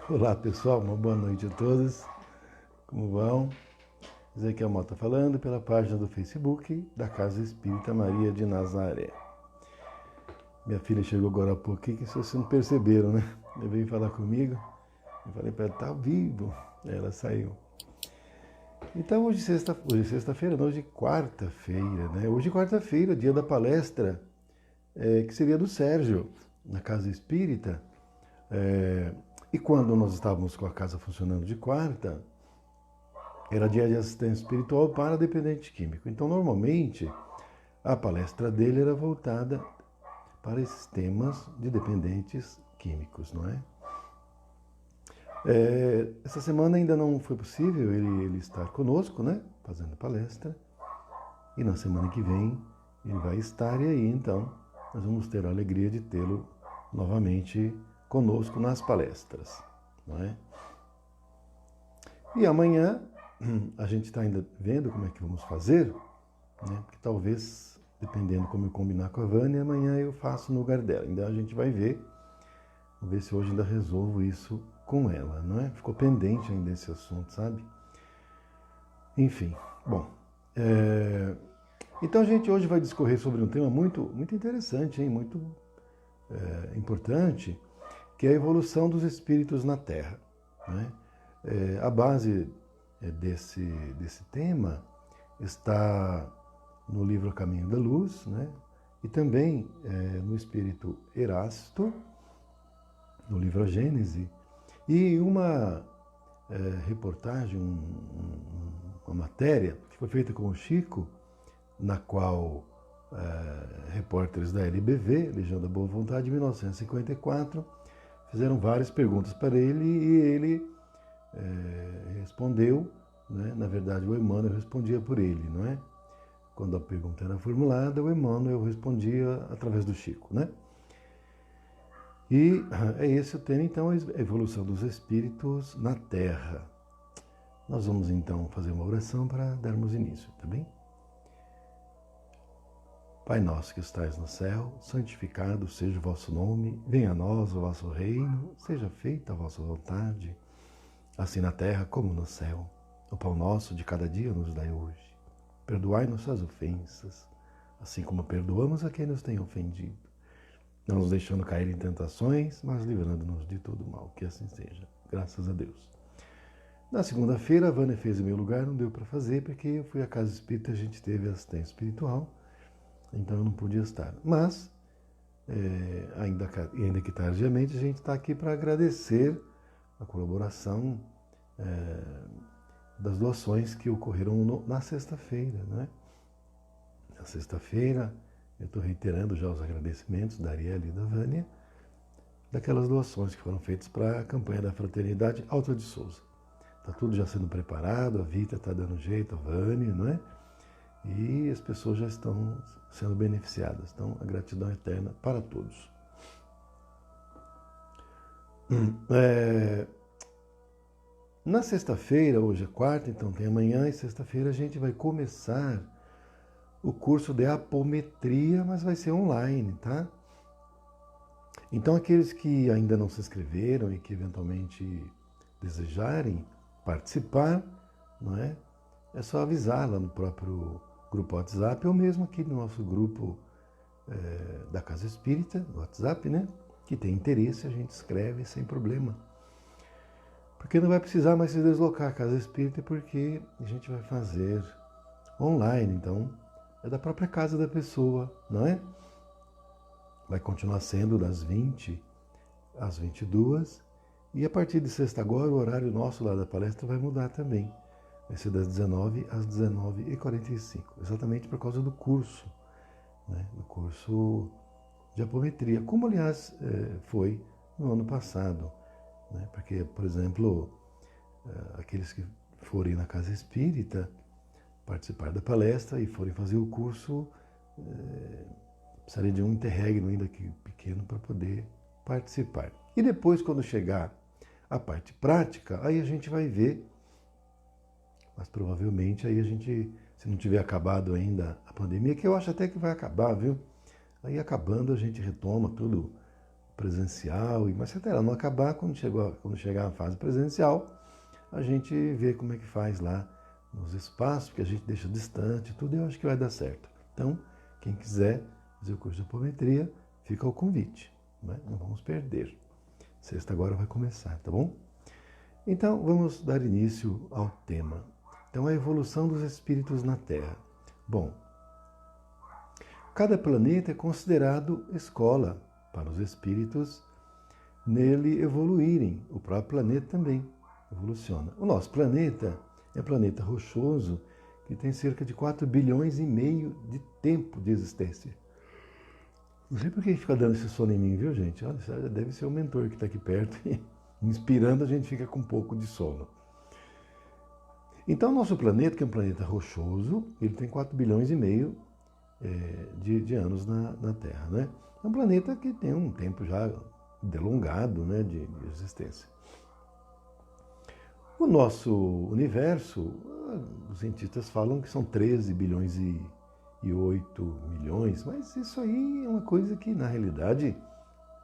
Olá pessoal, uma boa noite a todos. Como vão? Ezequiel Mota falando pela página do Facebook da Casa Espírita Maria de Nazaré. Minha filha chegou agora há pouquinho, que vocês não perceberam, né? Ela veio falar comigo, eu falei para ela, tá vivo. Aí ela saiu. Então hoje é sexta-feira, não, hoje é quarta-feira, né? Hoje é quarta-feira, dia da palestra, que seria do Sérgio, na Casa Espírita. E quando nós estávamos com a casa funcionando de quarta, era dia de assistência espiritual para dependente químico. Então, normalmente, a palestra dele era voltada para esses temas de dependentes químicos, não é? Essa semana ainda não foi possível ele estar conosco, né? Fazendo palestra. E na semana que vem ele vai estar, e aí então nós vamos ter a alegria de tê-lo novamente conosco nas palestras, não é? E amanhã a gente está ainda vendo como é que vamos fazer, né? Porque talvez, dependendo como eu combinar com a Vânia, amanhã eu faço no lugar dela. Ainda a gente vai ver. Vamos ver se hoje ainda resolvo isso com ela, não é? Ficou pendente ainda esse assunto, sabe? Enfim, bom. Então a gente hoje vai discorrer sobre um tema muito interessante, hein? Muito importante, que é a evolução dos espíritos na Terra, né? A base desse tema está no livro A Caminho da Luz, né? E também no Espírito Erásto, no livro A Gênese, e uma reportagem, uma matéria que foi feita com o Chico, na qual repórteres da LBV, Legião da Boa Vontade, de 1954, fizeram várias perguntas para ele e ele respondeu, né? Na verdade, o Emmanuel respondia por ele, não é? Quando a pergunta era formulada, o Emmanuel respondia através do Chico, né? E é esse o tema, então, a evolução dos espíritos na Terra. Nós vamos, então, fazer uma oração para darmos início, tá bem? Pai nosso que estais no céu, santificado seja o vosso nome, venha a nós o vosso reino, seja feita a vossa vontade, assim na terra como no céu. O pão nosso de cada dia nos dai hoje. Perdoai nossas ofensas, assim como perdoamos a quem nos tem ofendido. Não nos deixando cair em tentações, mas livrando-nos de todo mal. Que assim seja. Graças a Deus. Na segunda-feira, a Vânia fez o meu lugar, não deu para fazer, porque eu fui à casa espírita, a gente teve assistência espiritual, então eu não podia estar. Mas, ainda que tardiamente, a gente está aqui para agradecer a colaboração das doações que ocorreram na sexta-feira, né? Na sexta-feira, eu estou reiterando já os agradecimentos da Arielle e da Vânia, daquelas doações que foram feitas para a campanha da Fraternidade Alta de Souza. Está tudo já sendo preparado, a Vita está dando jeito, a Vânia, não é? E as pessoas já estão sendo beneficiadas. Então, a gratidão eterna para todos. Na sexta-feira, hoje é quarta, então tem amanhã e sexta-feira a gente vai começar o curso de apometria, mas vai ser online, tá? Então aqueles que ainda não se inscreveram e que eventualmente desejarem participar, não é? É só avisar lá no próprio grupo WhatsApp ou mesmo aqui no nosso grupo da Casa Espírita, no WhatsApp, né? Que tem interesse, a gente escreve sem problema. Porque não vai precisar mais se deslocar à Casa Espírita, porque a gente vai fazer online, então é da própria casa da pessoa, não é? Vai continuar sendo das 20 às 22, e a partir de sexta agora, o horário nosso lá da palestra vai mudar também. Vai ser das 19 às 19h45, exatamente por causa do curso, né? Do curso de apometria, como aliás foi no ano passado, né? Porque, por exemplo, aqueles que forem na Casa Espírita participar da palestra e forem fazer o curso, precisaria de um interregno ainda aqui pequeno para poder participar. E depois, quando chegar a parte prática, aí a gente vai ver, mas provavelmente aí a gente, se não tiver acabado ainda a pandemia, que eu acho até que vai acabar, viu? Aí acabando a gente retoma tudo presencial, mas até ela não acabar, quando chegar a fase presencial, a gente vê como é que faz lá nos espaços, porque a gente deixa distante, tudo, e eu acho que vai dar certo. Então, quem quiser fazer o curso de apometria, fica o convite, né? Não vamos perder. Sexta agora vai começar, tá bom? Então, vamos dar início ao tema. Então, a evolução dos espíritos na Terra. Bom, cada planeta é considerado escola para os espíritos nele evoluírem. O próprio planeta também evoluciona. O nosso planeta é um planeta rochoso que tem cerca de 4 bilhões e meio de tempo de existência. Não sei por que fica dando esse sono em mim, viu, gente? Olha, deve ser o mentor que está aqui perto e inspirando a gente fica com um pouco de sono. Então, nosso planeta, que é um planeta rochoso, ele tem 4 bilhões e meio de anos na Terra, né? É um planeta que tem um tempo já delongado, né, de existência. O nosso universo, os cientistas falam que são 13 bilhões e 8 milhões, mas isso aí é uma coisa que, na realidade,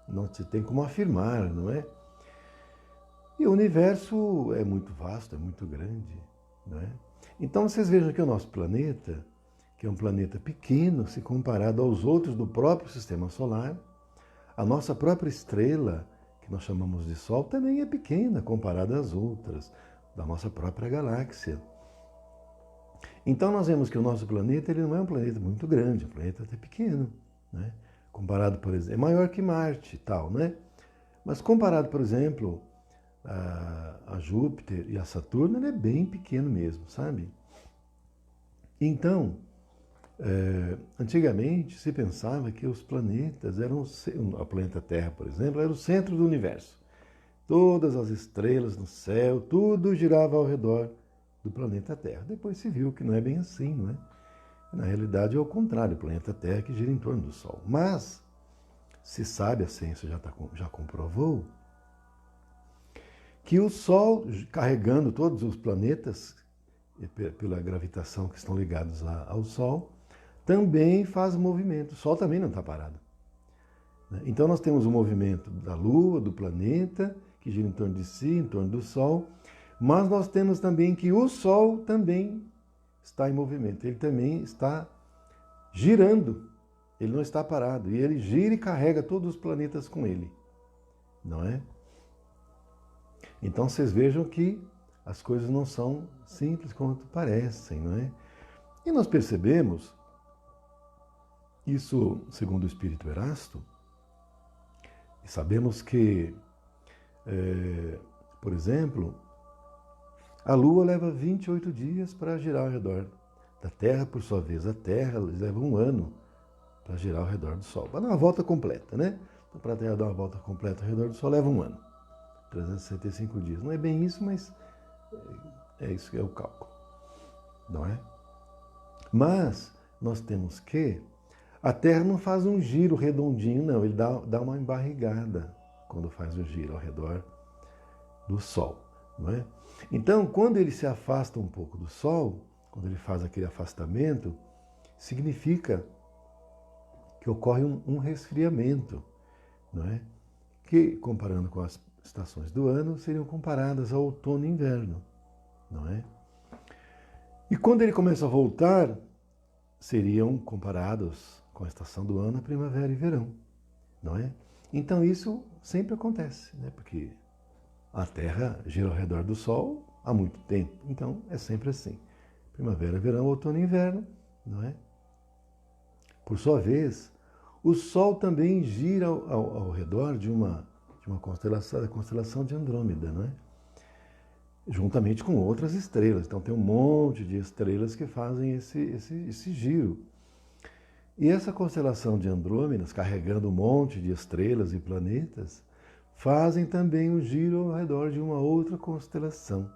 não se tem como afirmar, não é? E o universo é muito vasto, é muito grande, não é? Então, vocês vejam que o nosso planeta, que é um planeta pequeno se comparado aos outros do próprio Sistema Solar, a nossa própria estrela, que nós chamamos de Sol, também é pequena comparada às outras da nossa própria galáxia. Então nós vemos que o nosso planeta ele não é um planeta muito grande, é um planeta até pequeno, né? Comparado, por exemplo, é maior que Marte e tal, né? Mas comparado, por exemplo, a Júpiter e a Saturno, ele é bem pequeno mesmo, sabe? Então, antigamente se pensava que os planetas eram, o planeta Terra, por exemplo, era o centro do universo. Todas as estrelas no céu, tudo girava ao redor do planeta Terra. Depois se viu que não é bem assim, não é? Na realidade é o contrário, o planeta Terra que gira em torno do Sol. Mas se sabe, a ciência já comprovou, que o Sol, carregando todos os planetas, pela gravitação que estão ligados ao Sol, também faz movimento. O Sol também não está parado. Então nós temos o movimento da Lua, do planeta, que gira em torno de si, em torno do Sol, mas nós temos também que o Sol também está em movimento, ele também está girando, ele não está parado, e ele gira e carrega todos os planetas com ele, não é? Então vocês vejam que as coisas não são simples quanto parecem, não é? E nós percebemos, isso segundo o Espírito Erasto, e sabemos que, por exemplo, a Lua leva 28 dias para girar ao redor da Terra, por sua vez. A Terra leva 1 ano para girar ao redor do Sol. Para dar uma volta completa, né? Então, para a Terra dar uma volta completa ao redor do Sol leva 1 ano. 365 dias. Não é bem isso, mas é isso que é o cálculo. Não é? Mas nós temos que a Terra não faz um giro redondinho, não. Ele dá uma embarrigada quando faz o giro ao redor do Sol, não é? Então, quando ele se afasta um pouco do Sol, quando ele faz aquele afastamento, significa que ocorre um resfriamento, não é? Que, comparando com as estações do ano, seriam comparadas ao outono e inverno, não é? E quando ele começa a voltar, seriam comparados com a estação do ano, a primavera e verão, não é? Então isso sempre acontece, né? Porque a Terra gira ao redor do Sol há muito tempo, então é sempre assim. Primavera, verão, outono e inverno, não é? Por sua vez, o Sol também gira ao redor de uma constelação, a constelação de Andrômeda, não é? Juntamente com outras estrelas. Então tem um monte de estrelas que fazem esse giro. E essa constelação de Andrômedas, carregando um monte de estrelas e planetas, fazem também o giro ao redor de uma outra constelação.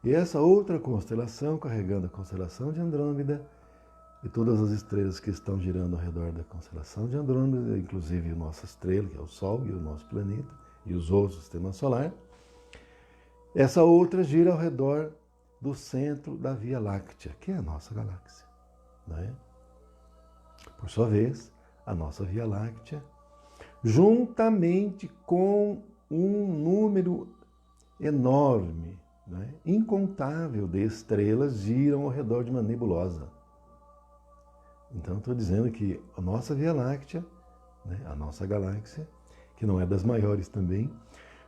E essa outra constelação, carregando a constelação de Andrômeda, e todas as estrelas que estão girando ao redor da constelação de Andrômeda, inclusive a nossa estrela, que é o Sol, e o nosso planeta, e os outros do Sistema Solar, essa outra gira ao redor do centro da Via Láctea, que é a nossa galáxia, não é? Por sua vez, a nossa Via Láctea juntamente com um número enorme, né, incontável de estrelas giram ao redor de uma nebulosa. Então, estou dizendo que a nossa Via Láctea, né, a nossa galáxia, que não é das maiores também,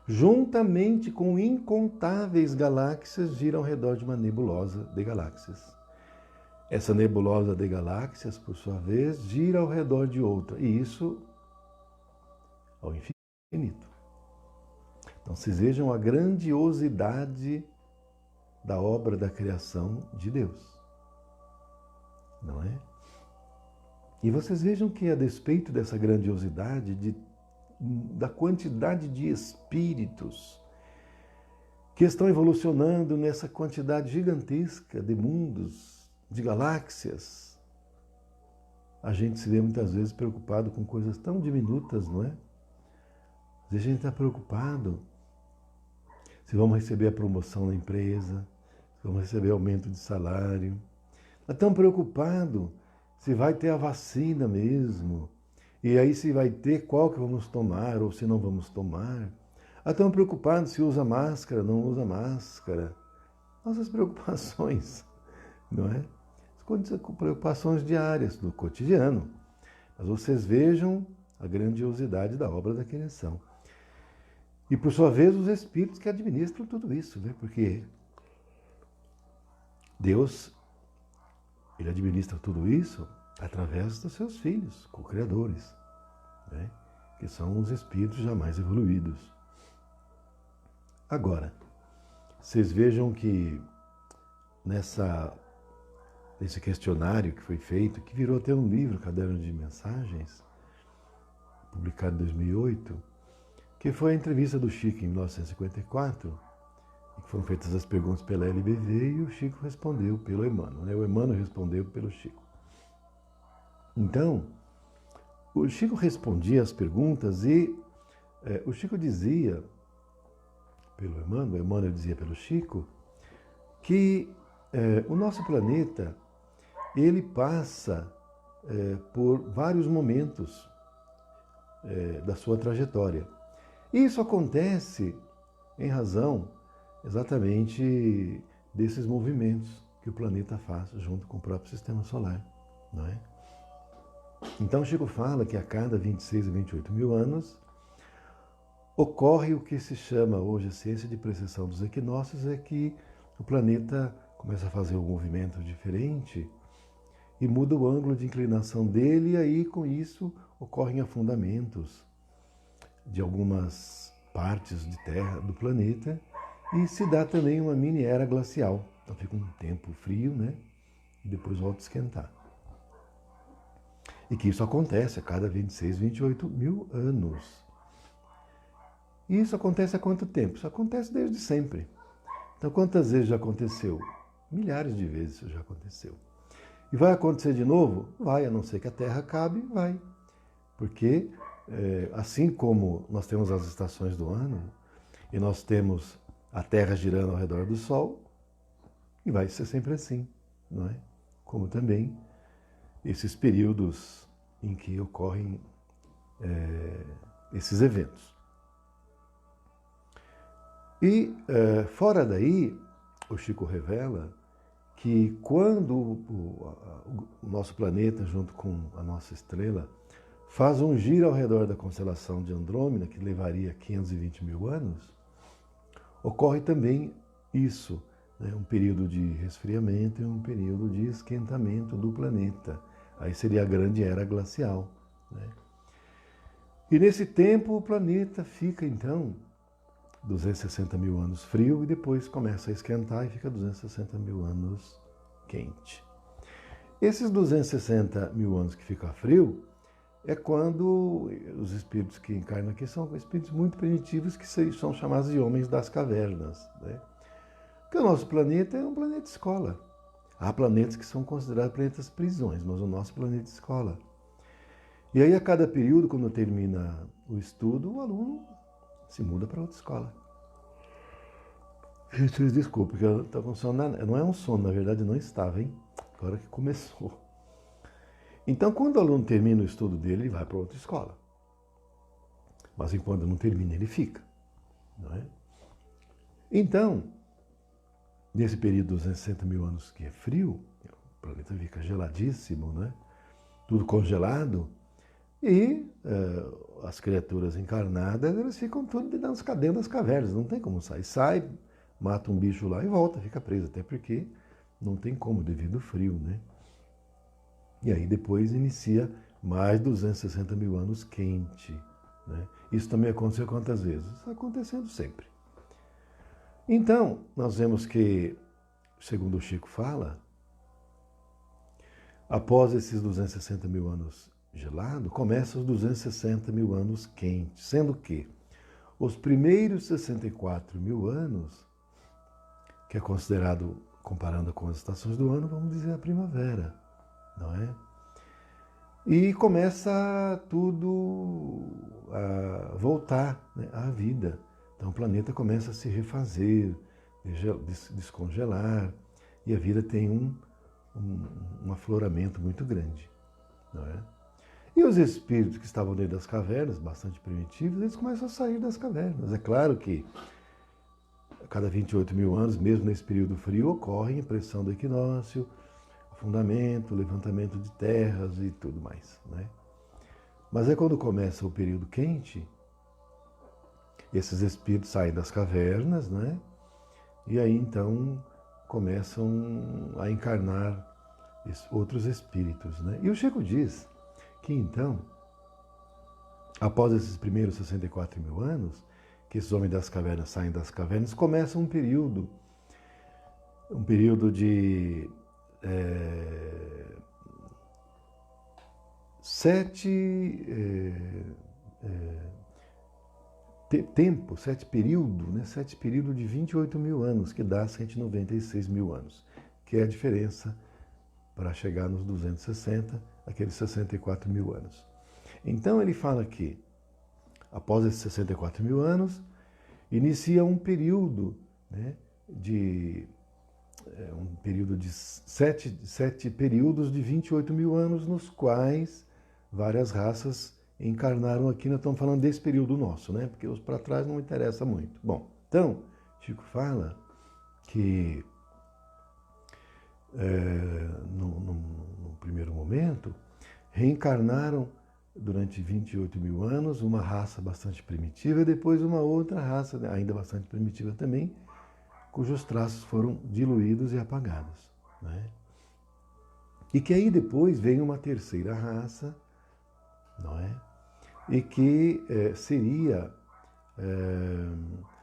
juntamente com incontáveis galáxias, gira ao redor de uma nebulosa de galáxias. Essa nebulosa de galáxias, por sua vez, gira ao redor de outra, e isso ao infinito. Então, vocês vejam a grandiosidade da obra da criação de Deus, não é? E vocês vejam que, a despeito dessa grandiosidade, da quantidade de espíritos que estão evolucionando nessa quantidade gigantesca de mundos, de galáxias, a gente se vê muitas vezes preocupado com coisas tão diminutas, não é? Às vezes a gente está preocupado se vamos receber a promoção na empresa, se vamos receber aumento de salário. Está tão preocupado se vai ter a vacina mesmo, e aí se vai ter, qual que vamos tomar ou se não vamos tomar. Está tão preocupado se usa máscara, não usa máscara. Nossas preocupações, não é? As preocupações diárias do cotidiano. Mas vocês vejam a grandiosidade da obra da criação. E, por sua vez, os espíritos que administram tudo isso, né? Porque Deus, Ele administra tudo isso através dos seus filhos, co-criadores, né? Que são os espíritos jamais evoluídos. Agora, vocês vejam que nesse questionário que foi feito, que virou até um livro, Caderno de Mensagens, publicado em 2008, que foi a entrevista do Chico em 1954, e que foram feitas as perguntas pela LBV e o Chico respondeu pelo Emmanuel, né? O Emmanuel respondeu pelo Chico. Então, o Chico respondia as perguntas e o Chico dizia pelo Emmanuel, o Emmanuel dizia pelo Chico, que o nosso planeta, ele passa por vários momentos da sua trajetória. E isso acontece em razão exatamente desses movimentos que o planeta faz junto com o próprio sistema solar, não é? Então Chico fala que a cada 26 a 28 mil anos ocorre o que se chama hoje a ciência de precessão dos equinócios, é que o planeta começa a fazer um movimento diferente e muda o ângulo de inclinação dele, e aí com isso ocorrem afundamentos de algumas partes de terra do planeta e se dá também uma mini era glacial. Então fica um tempo frio, né? E depois volta a esquentar. E que isso acontece a cada 26, 28 mil anos. E isso acontece há quanto tempo? Isso acontece desde sempre. Então quantas vezes já aconteceu? Milhares de vezes isso já aconteceu. E vai acontecer de novo? Vai, a não ser que a Terra acabe, vai. Porque assim como nós temos as estações do ano, e nós temos a Terra girando ao redor do Sol, e vai ser sempre assim, não é? Como também esses períodos em que ocorrem esses eventos. E fora daí, o Chico revela que quando o nosso planeta, junto com a nossa estrela, faz um giro ao redor da constelação de Andrômeda, que levaria 520 mil anos, ocorre também isso, né? Um período de resfriamento e um período de esquentamento do planeta. Aí seria a grande era glacial, né? E nesse tempo o planeta fica, então, 260 mil anos frio e depois começa a esquentar e fica 260 mil anos quente. Esses 260 mil anos que fica frio é quando os espíritos que encarnam aqui são espíritos muito primitivos que são chamados de homens das cavernas, né? Porque o nosso planeta é um planeta escola. Há planetas que são considerados planetas prisões, mas o nosso planeta escola. E aí a cada período, quando termina o estudo, o aluno se muda para outra escola. Gente, desculpa, porque eu estou com sono. Não é um sono, na verdade não estava, hein? Agora que começou. Então, quando o aluno termina o estudo dele, ele vai para outra escola. Mas enquanto não termina, ele fica. Não é? Então, nesse período de 260 mil anos que é frio, o planeta fica geladíssimo, né? Tudo congelado, e as criaturas encarnadas, elas ficam tudo dentro das cavernas, não tem como sair. Sai, mata um bicho lá e volta, fica preso, até porque não tem como devido ao frio, né? E aí depois inicia mais 260 mil anos quente, né? Isso também aconteceu quantas vezes? Está acontecendo sempre. Então, nós vemos que, segundo o Chico fala, após esses 260 mil anos gelado, começam os 260 mil anos quentes, sendo que os primeiros 64 mil anos, que é considerado, comparando com as estações do ano, vamos dizer a primavera, não é? E começa tudo a voltar, né, à vida. Então o planeta começa a se refazer, descongelar, e a vida tem um afloramento muito grande, não é? E os espíritos que estavam dentro das cavernas, bastante primitivos, eles começam a sair das cavernas. É claro que a cada 28 mil anos, mesmo nesse período frio, ocorre a impressão do equinócio, afundamento, levantamento de terras e tudo mais, né? Mas é quando começa o período quente, esses espíritos saem das cavernas, né? E aí então começam a encarnar outros espíritos, né? E o Chico diz que então, após esses primeiros 64 mil anos, que esses homens das cavernas saem das cavernas, começa um período de sete períodos de 28 mil anos, que dá 196 mil anos, que é a diferença para chegar nos 260, aqueles 64 mil anos. Então ele fala que, após esses 64 mil anos, inicia um período, né, de sete períodos de 28 mil anos, nos quais várias raças encarnaram aqui. Nós estamos falando desse período nosso, né? Porque os para trás não interessa muito. Bom, então, Chico fala que no primeiro momento, reencarnaram durante 28 mil anos uma raça bastante primitiva e depois uma outra raça, ainda bastante primitiva também, cujos traços foram diluídos e apagados, né? E que aí depois vem uma terceira raça, não é? E que seria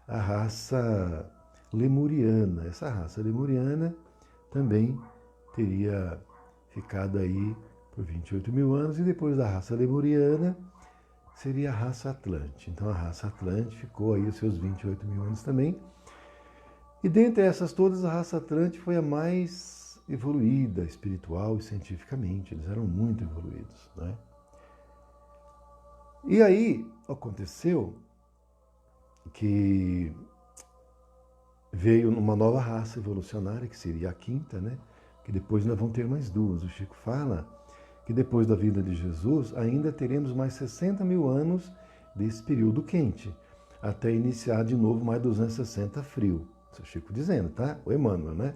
a raça lemuriana. Essa raça lemuriana também teria ficado aí por 28 mil anos, e depois da raça lemuriana seria a raça Atlante. Então a raça Atlante ficou aí os seus 28 mil anos também. E dentre essas todas, a raça Atlante foi a mais evoluída espiritual e cientificamente. Eles eram muito evoluídos, né? E aí aconteceu que veio uma nova raça evolucionária, que seria a quinta, né? Que depois nós vamos ter mais duas. O Chico fala que depois da vinda de Jesus ainda teremos mais 60 mil anos desse período quente, até iniciar de novo mais 260 frio. Isso é o Chico dizendo, tá? O Emmanuel, né?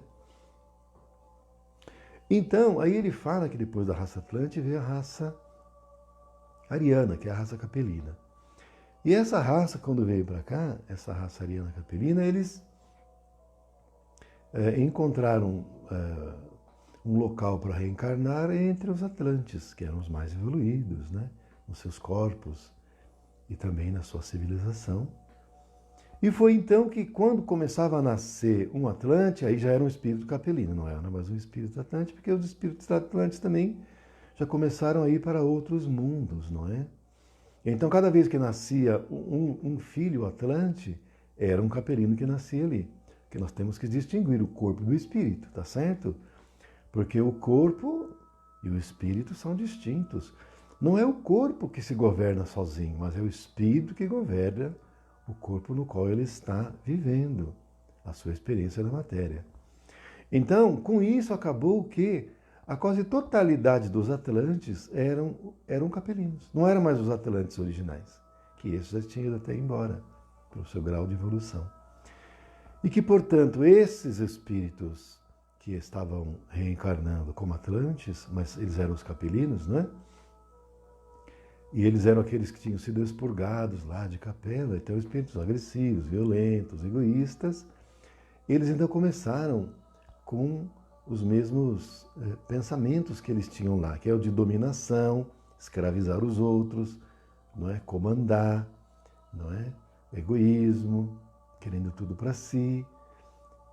Então, aí ele fala que depois da raça Atlante veio a raça ariana, que é a raça capelina. E essa raça, quando veio para cá, essa raça ariana capelina, eles encontraram um local para reencarnar entre os Atlantes, que eram os mais evoluídos, né? Nos seus corpos e também na sua civilização. E foi então que, quando começava a nascer um Atlante, aí já era um espírito capelino, não era mais um espírito Atlante, porque os espíritos Atlantes também já começaram a ir para outros mundos, não é? Então, cada vez que nascia um filho Atlante, era um capelino que nascia ali. Porque nós temos que distinguir o corpo do espírito, tá certo? Porque o corpo e o espírito são distintos. Não é o corpo que se governa sozinho, mas é o espírito que governa o corpo no qual ele está vivendo a sua experiência na matéria. Então, com isso, acabou que a quase totalidade dos Atlantes eram capelinos. Não eram mais os Atlantes originais. que esse já tinha ido até embora, pelo seu grau de evolução. E que, portanto, esses espíritos que estavam reencarnando como Atlantes, mas eles eram os capelinos, né? E eles eram aqueles que tinham sido expurgados lá de Capela, então espíritos agressivos, violentos, egoístas. Eles ainda começaram com os mesmos pensamentos que eles tinham lá, que é o de dominação, escravizar os outros, não é? Comandar, não é? Egoísmo, querendo tudo para si.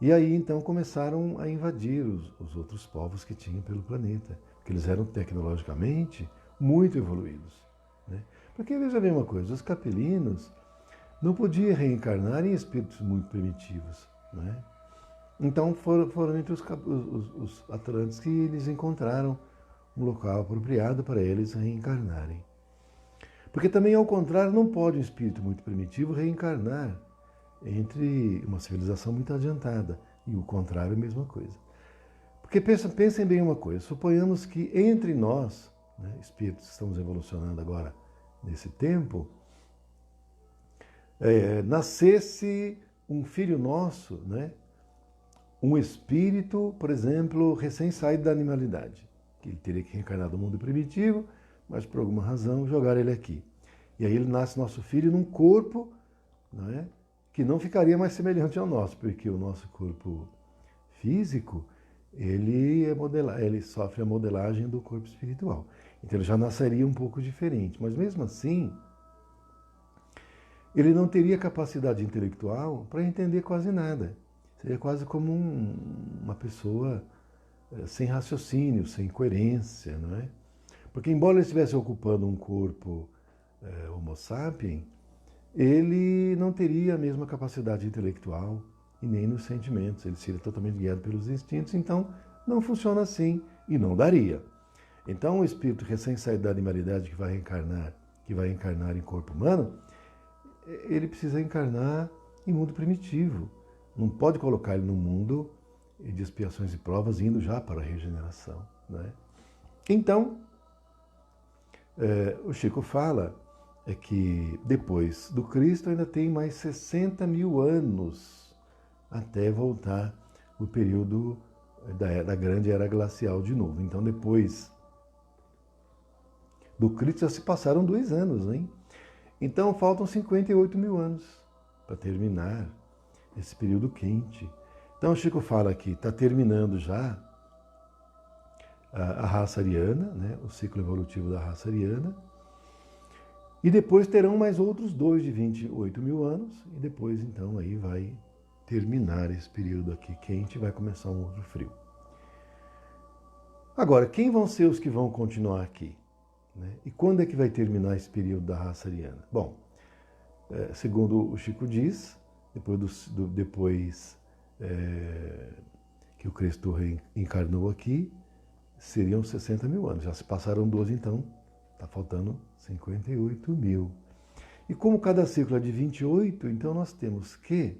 E aí então começaram a invadir os outros povos que tinham pelo planeta, porque eles eram tecnologicamente muito evoluídos. Né? Porque veja bem uma coisa, os capelinos não podiam reencarnar em espíritos muito primitivos. Né? Então foram entre os Atlantes que eles encontraram um local apropriado para eles reencarnarem. Porque também, ao contrário, não pode um espírito muito primitivo reencarnar entre uma civilização muito adiantada. E o contrário é a mesma coisa. Porque pensem bem uma coisa, suponhamos que entre nós, né, espíritos que estamos evolucionando agora nesse tempo, nascesse um filho nosso, né, um espírito, por exemplo, recém-saído da animalidade, que ele teria que reencarnar do mundo primitivo, mas por alguma razão jogaram ele aqui. E aí ele nasce nosso filho num corpo, não é, que não ficaria mais semelhante ao nosso, porque o nosso corpo físico, ele sofre a modelagem do corpo espiritual. Então ele já nasceria um pouco diferente, mas mesmo assim, ele não teria capacidade intelectual para entender quase nada. Seria quase como uma pessoa sem raciocínio, sem coerência, não é? Porque embora ele estivesse ocupando um corpo Homo sapiens, ele não teria a mesma capacidade intelectual e nem nos sentimentos. Ele seria totalmente guiado pelos instintos, então não funciona assim e não daria. Então o espírito recém-saído da animalidade que vai encarnar em corpo humano, ele precisa encarnar em mundo primitivo. Não pode colocar ele no mundo de expiações e provas indo já para a regeneração. Né? Então, o Chico fala que depois do Cristo ainda tem mais 60 mil anos até voltar o período da grande era glacial de novo. Então depois do Cristo já se passaram 2 anos, hein? Então faltam 58 mil anos para terminar esse período quente. Então o Chico fala que está terminando já a raça ariana, né? O ciclo evolutivo da raça ariana. E depois terão mais outros 2 de 28 mil anos, e depois então aí vai terminar esse período aqui quente e vai começar um outro frio. Agora, quem vão ser os que vão continuar aqui? Né? E quando é que vai terminar esse período da raça ariana? Bom, segundo o Chico diz, depois que o Cristo reencarnou aqui, seriam 60 mil anos. Já se passaram 12, então está faltando 58 mil. E como cada ciclo é de 28, então nós temos que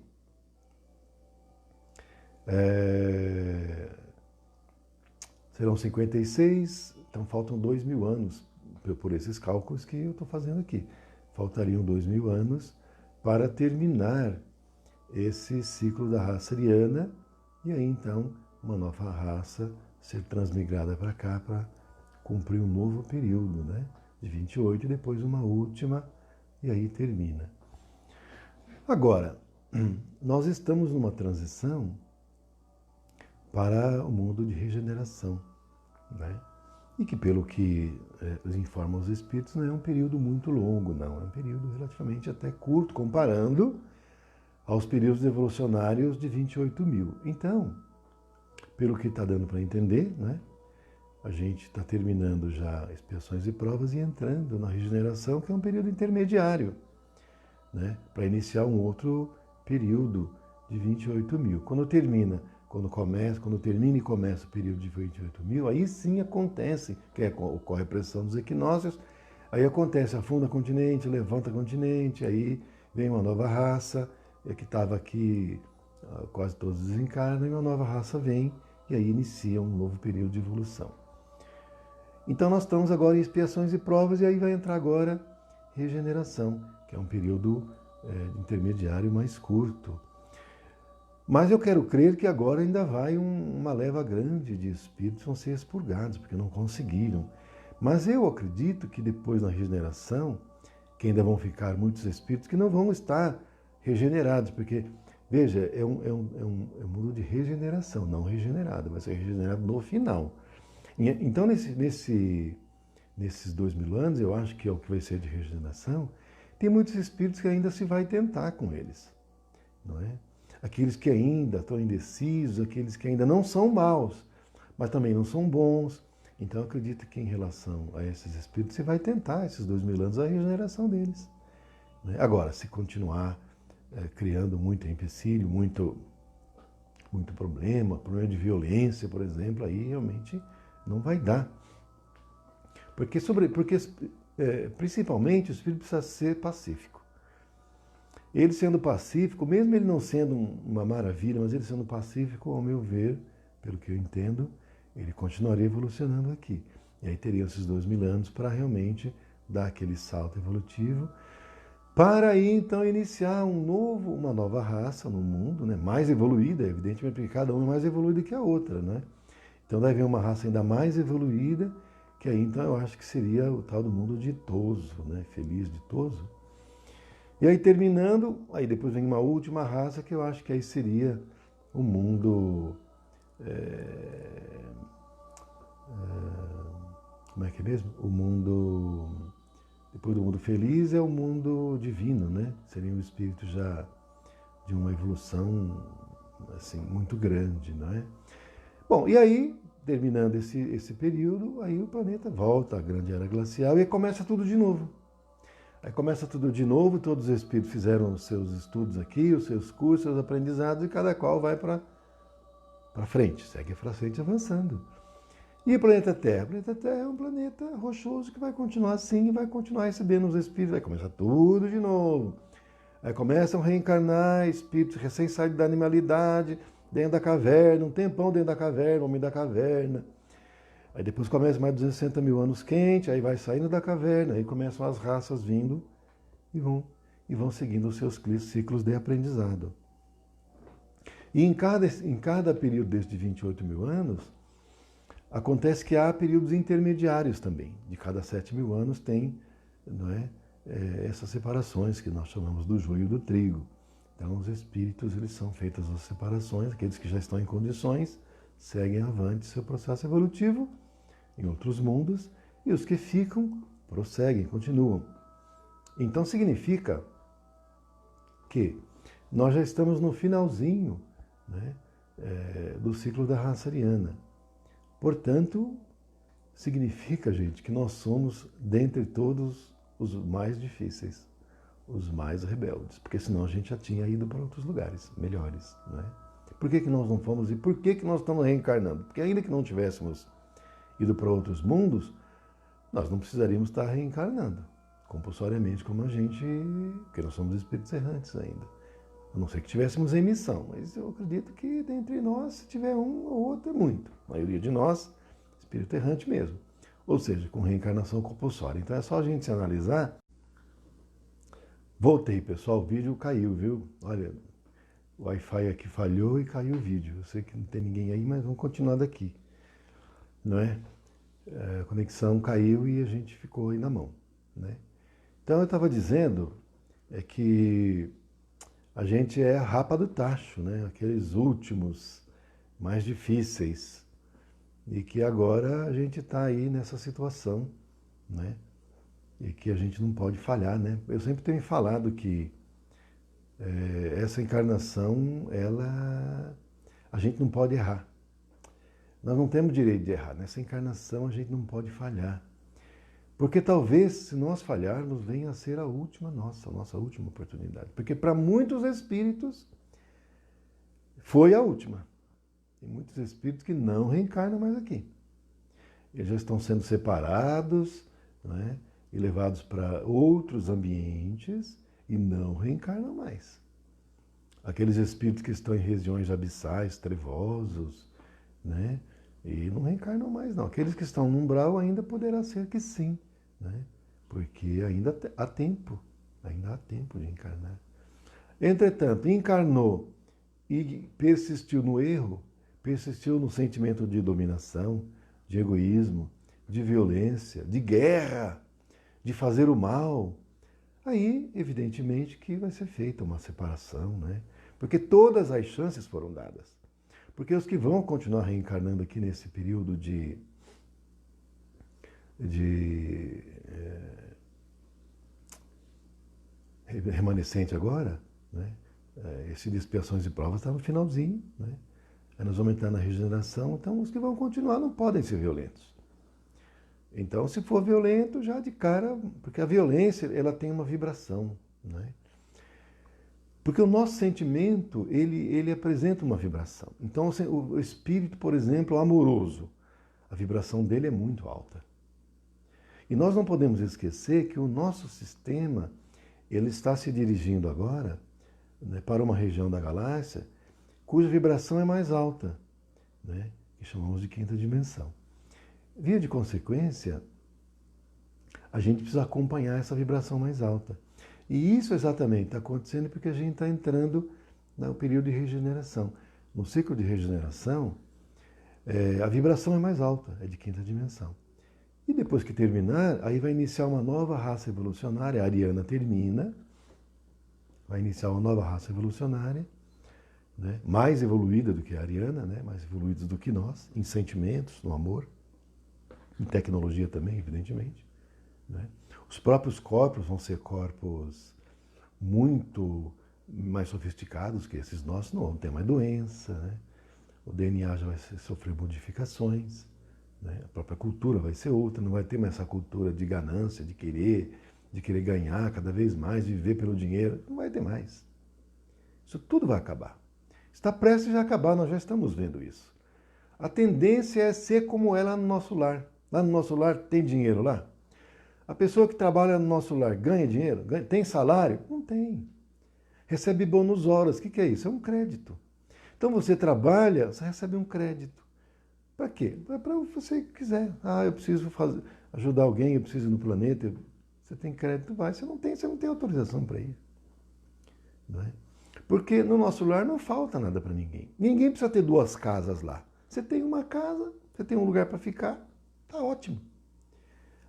serão 56, então faltam 2 mil anos, por esses cálculos que eu estou fazendo aqui. Faltariam 2 mil anos para terminar esse ciclo da raça ariana, e aí então uma nova raça ser transmigrada para cá para cumprir um novo período, né? De 28 e depois uma última, e aí termina. Agora, nós estamos numa transição para o mundo de regeneração, né? E que, pelo que informam os espíritos, não é um período muito longo, não. É um período relativamente até curto, comparando aos períodos evolucionários de 28 mil. Então, pelo que está dando para entender, né? A gente está terminando já expiações e provas e entrando na regeneração, que é um período intermediário, né? Para iniciar um outro período de 28 mil. Quando termina e começa o período de 28 mil, aí sim acontece, que ocorre a pressão dos equinócios, aí acontece, afunda continente, levanta continente, aí vem uma nova raça, que estava aqui, quase todos desencarnam, e uma nova raça vem, e aí inicia um novo período de evolução. Então nós estamos agora em expiações e provas, e aí vai entrar agora regeneração, que é um período intermediário mais curto. Mas eu quero crer que agora ainda vai uma leva grande de espíritos vão ser expurgados, porque não conseguiram. Mas eu acredito que depois na regeneração, que ainda vão ficar muitos espíritos que não vão estar regenerados, porque, veja, é um mundo de regeneração, não regenerado, vai ser regenerado no final. Então, nesses 2000 anos, eu acho que é o que vai ser de regeneração, tem muitos espíritos que ainda se vai tentar com eles, não é? Aqueles que ainda estão indecisos, aqueles que ainda não são maus, mas também não são bons. Então eu acredito que em relação a esses espíritos, você vai tentar, esses 2000 anos, a regeneração deles. Agora, se continuar criando muito empecilho, muito problema de violência, por exemplo, aí realmente não vai dar. Porque principalmente o espírito precisa ser pacífico. Ele sendo pacífico, mesmo ele não sendo uma maravilha, mas ele sendo pacífico, ao meu ver, pelo que eu entendo, ele continuaria evolucionando aqui. E aí teria esses 2000 anos para realmente dar aquele salto evolutivo, para aí então iniciar uma nova raça no mundo, né? Mais evoluída, evidentemente, porque cada uma é mais evoluída que a outra, né? Então deve haver uma raça ainda mais evoluída, que aí então eu acho que seria o tal do mundo ditoso, né? Feliz, ditoso. E aí terminando, aí depois vem uma última raça que eu acho que aí seria o mundo... como é que é mesmo? O mundo... Depois do mundo feliz é o mundo divino, né? Seria um espírito já de uma evolução assim, muito grande, não é? Bom, e aí, terminando esse período, aí o planeta volta à grande era glacial e começa tudo de novo. Aí começa tudo de novo, todos os espíritos fizeram os seus estudos aqui, os seus cursos, seus aprendizados, e cada qual vai para frente, segue para frente avançando. E o planeta Terra? O planeta Terra é um planeta rochoso que vai continuar assim, e vai continuar recebendo os espíritos, vai começar tudo de novo. Aí começam a reencarnar espíritos recém-saídos da animalidade, dentro da caverna, um tempão dentro da caverna, homem da caverna. Aí depois começa mais 260 mil anos quente, aí vai saindo da caverna, aí começam as raças vindo e vão seguindo os seus ciclos de aprendizado. E em cada período desse de 28 mil anos, acontece que há períodos intermediários também. De cada 7 mil anos tem, não é, essas separações que nós chamamos do joio e do trigo. Então os espíritos, eles são feitas as separações, aqueles que já estão em condições seguem avante seu processo evolutivo em outros mundos, e os que ficam prosseguem, continuam. Então significa que nós já estamos no finalzinho, né, do ciclo da raça ariana. Portanto, significa, gente, que nós somos, dentre todos, os mais difíceis, os mais rebeldes, porque senão a gente já tinha ido para outros lugares melhores, né? Por que nós não fomos e por que nós estamos reencarnando? Porque ainda que não tivéssemos ido para outros mundos, nós não precisaríamos estar reencarnando compulsoriamente como a gente, porque nós somos espíritos errantes ainda. A não ser que tivéssemos emissão, mas eu acredito que dentre nós, se tiver um ou outro, é muito. A maioria de nós, espírito errante mesmo. Ou seja, com reencarnação compulsória. Então é só a gente se analisar. Voltei, pessoal, o vídeo caiu, viu? Olha, o Wi-Fi aqui falhou e caiu o vídeo. Eu sei que não tem ninguém aí, mas vamos continuar daqui. Não é? A conexão caiu e a gente ficou aí na mão, né? Então eu estava dizendo que a gente é a rapa do tacho, né? Aqueles últimos mais difíceis, e que agora a gente está aí nessa situação, né? E que a gente não pode falhar, né? Eu sempre tenho falado que essa encarnação, a gente não pode errar. Nós não temos direito de errar. Nessa encarnação a gente não pode falhar. Porque talvez, se nós falharmos, venha a ser a nossa última oportunidade. Porque para muitos espíritos foi a última. Tem muitos espíritos que não reencarnam mais aqui. Eles já estão sendo separados, não é? E levados para outros ambientes e não reencarnam mais. Aqueles espíritos que estão em regiões abissais, trevosos, né? E não reencarnam mais, não. Aqueles que estão no umbral ainda poderá ser que sim, né? porque ainda há tempo de encarnar. Entretanto, encarnou e persistiu no erro, persistiu no sentimento de dominação, de egoísmo, de violência, de guerra, de fazer o mal, aí, evidentemente, que vai ser feita uma separação, né? Porque todas as chances foram dadas. Porque os que vão continuar reencarnando aqui nesse período de remanescente agora, né? Esse de expiações e provas está no finalzinho, né? Aí nós vamos entrar na regeneração, então os que vão continuar não podem ser violentos. Então, se for violento, já de cara, porque a violência ela tem uma vibração, né? Porque o nosso sentimento, ele apresenta uma vibração. Então, o espírito, por exemplo, amoroso, a vibração dele é muito alta. E nós não podemos esquecer que o nosso sistema, ele está se dirigindo agora, né, para uma região da galáxia cuja vibração é mais alta, né, que chamamos de quinta dimensão. Via de consequência, a gente precisa acompanhar essa vibração mais alta. E isso exatamente está acontecendo porque a gente está entrando no período de regeneração. No ciclo de regeneração, a vibração é mais alta, é de quinta dimensão. E depois que terminar, aí vai iniciar uma nova raça evolucionária, a Ariana termina, vai iniciar uma nova raça evolucionária, né, mais evoluída do que a Ariana, né, mais evoluídos do que nós, em sentimentos, no amor, em tecnologia também, evidentemente, né? Os próprios corpos vão ser corpos muito mais sofisticados que esses nossos, não vão ter mais doença, né? O DNA já vai sofrer modificações, né? A própria cultura vai ser outra, não vai ter mais essa cultura de ganância, de querer ganhar cada vez mais, de viver pelo dinheiro, não vai ter mais. Isso tudo vai acabar. Está prestes a acabar, nós já estamos vendo isso. A tendência é ser como é lá no nosso lar. Lá no nosso lar tem dinheiro lá? A pessoa que trabalha no nosso lar ganha dinheiro? Tem salário? Não tem. Recebe bônus horas. O que é isso? É um crédito. Então você trabalha, você recebe um crédito. Para quê? É para você quiser. Ah, eu preciso ajudar alguém, eu preciso ir no planeta. Você tem crédito, vai. Você não tem autorização para ir. Não é? Porque no nosso lar não falta nada para ninguém. Ninguém precisa ter 2 casas lá. Você tem uma casa, você tem um lugar para ficar, tá ótimo.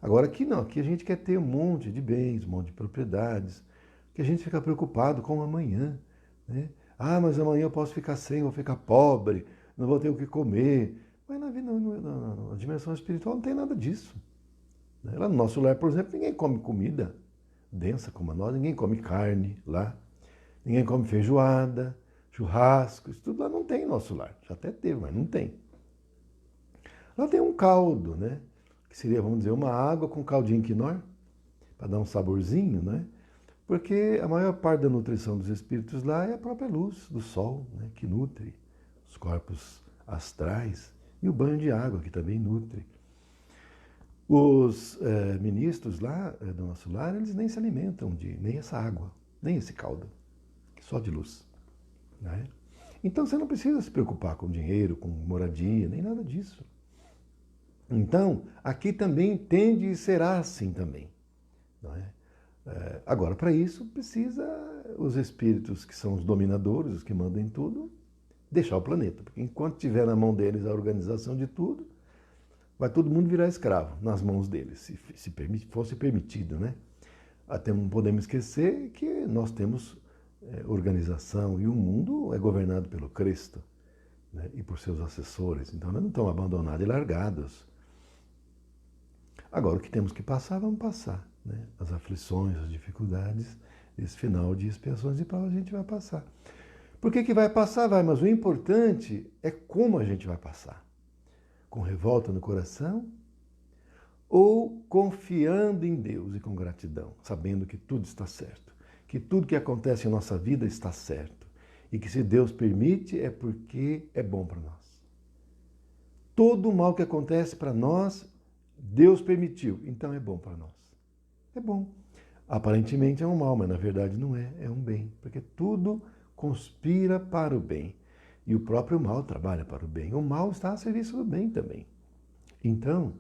Agora aqui não, aqui a gente quer ter um monte de bens, um monte de propriedades, que a gente fica preocupado com o amanhã, né? Ah, mas amanhã eu posso ficar sem, vou ficar pobre, não vou ter o que comer. Mas na vida, na dimensão espiritual não tem nada disso. Lá no nosso lar, por exemplo, ninguém come comida densa como a nós, ninguém come carne lá, ninguém come feijoada, churrasco, isso tudo lá não tem no nosso lar. Já até teve, mas não tem. Lá tem um caldo, né? Que seria, vamos dizer, uma água com caldinho quinor, para dar um saborzinho, né? Porque a maior parte da nutrição dos espíritos lá é a própria luz do sol, né? Que nutre os corpos astrais, e o banho de água, que também nutre. Os ministros lá do nosso lar, eles nem se alimentam de nem essa água, nem esse caldo, só de luz, né? Então você não precisa se preocupar com dinheiro, com moradia, nem nada disso. Então, aqui também tende e será assim também. Não é? Agora, para isso, precisa os espíritos que são os dominadores, os que mandam em tudo, deixar o planeta. Porque enquanto tiver na mão deles a organização de tudo, vai todo mundo virar escravo nas mãos deles, se fosse permitido, né? Até não podemos esquecer que nós temos organização e o mundo é governado pelo Cristo, né? E por seus assessores. Então, nós não estamos abandonados e largados. Agora, o que temos que passar, vamos passar, né? As aflições, as dificuldades, esse final de expiações e provas a gente vai passar. Por que vai passar? Vai, mas o importante é como a gente vai passar. Com revolta no coração ou confiando em Deus e com gratidão, sabendo que tudo está certo, que tudo que acontece em nossa vida está certo e que se Deus permite é porque é bom para nós. Todo o mal que acontece para nós, Deus permitiu, então é bom para nós. É bom. Aparentemente é um mal, mas na verdade não é, é um bem, porque tudo conspira para o bem. E o próprio mal trabalha para o bem. O mal está a serviço do bem também. Então,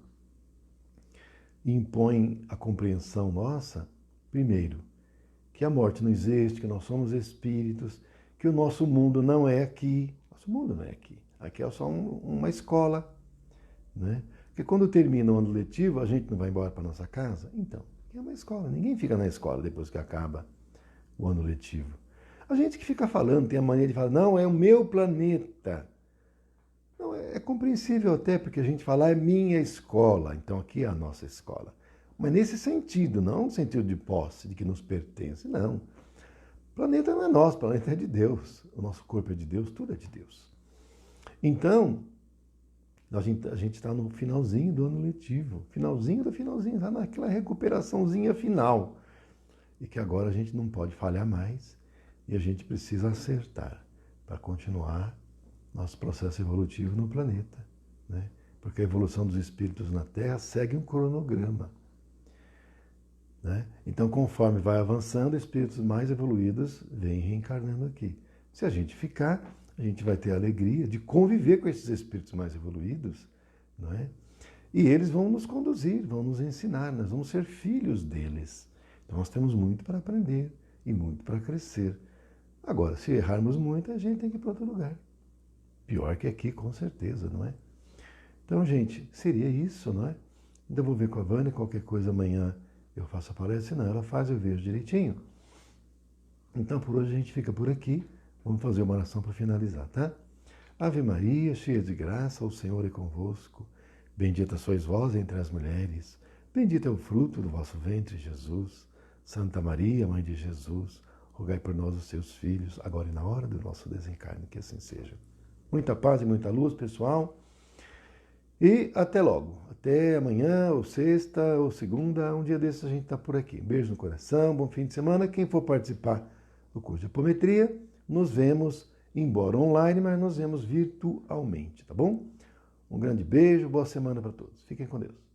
impõem a compreensão nossa, primeiro, que a morte não existe, que nós somos espíritos, que o nosso mundo não é aqui. Nosso mundo não é aqui. Aqui é só uma escola, né? Porque quando termina o ano letivo, a gente não vai embora para nossa casa? Então, é uma escola. Ninguém fica na escola depois que acaba o ano letivo. A gente que fica falando, tem a mania de falar, não, é o meu planeta. Não, é compreensível até, porque a gente fala, é minha escola, então aqui é a nossa escola. Mas nesse sentido, não no sentido de posse, de que nos pertence, não. O planeta não é nosso, o planeta é de Deus. O nosso corpo é de Deus, tudo é de Deus. Então, a gente está no finalzinho do ano letivo, finalzinho do finalzinho, está naquela recuperaçãozinha final. E que agora a gente não pode falhar mais e a gente precisa acertar para continuar nosso processo evolutivo no planeta, né? Porque a evolução dos espíritos na Terra segue um cronograma, né? Então, conforme vai avançando, espíritos mais evoluídos vêm reencarnando aqui. Se a gente ficar, a gente vai ter a alegria de conviver com esses espíritos mais evoluídos, não é? E eles vão nos conduzir, vão nos ensinar, nós vamos ser filhos deles. Então nós temos muito para aprender e muito para crescer. Agora, se errarmos muito, a gente tem que ir para outro lugar. Pior que aqui, com certeza, não é? Então, gente, seria isso, não é? Ainda vou ver com a Vânia, qualquer coisa amanhã eu faço a palestra, não, ela faz, eu vejo direitinho. Então, por hoje a gente fica por aqui. Vamos fazer uma oração para finalizar, tá? Ave Maria, cheia de graça, o Senhor é convosco. Bendita sois vós entre as mulheres. Bendito é o fruto do vosso ventre, Jesus. Santa Maria, Mãe de Jesus, rogai por nós, os seus filhos, agora e na hora do nosso desencarne, que assim seja. Muita paz e muita luz, pessoal. E até logo. Até amanhã, ou sexta, ou segunda. Um dia desses a gente está por aqui. Beijo no coração, bom fim de semana. Quem for participar do curso de apometria, nos vemos, embora online, mas nos vemos virtualmente, tá bom? Um grande beijo, boa semana para todos. Fiquem com Deus.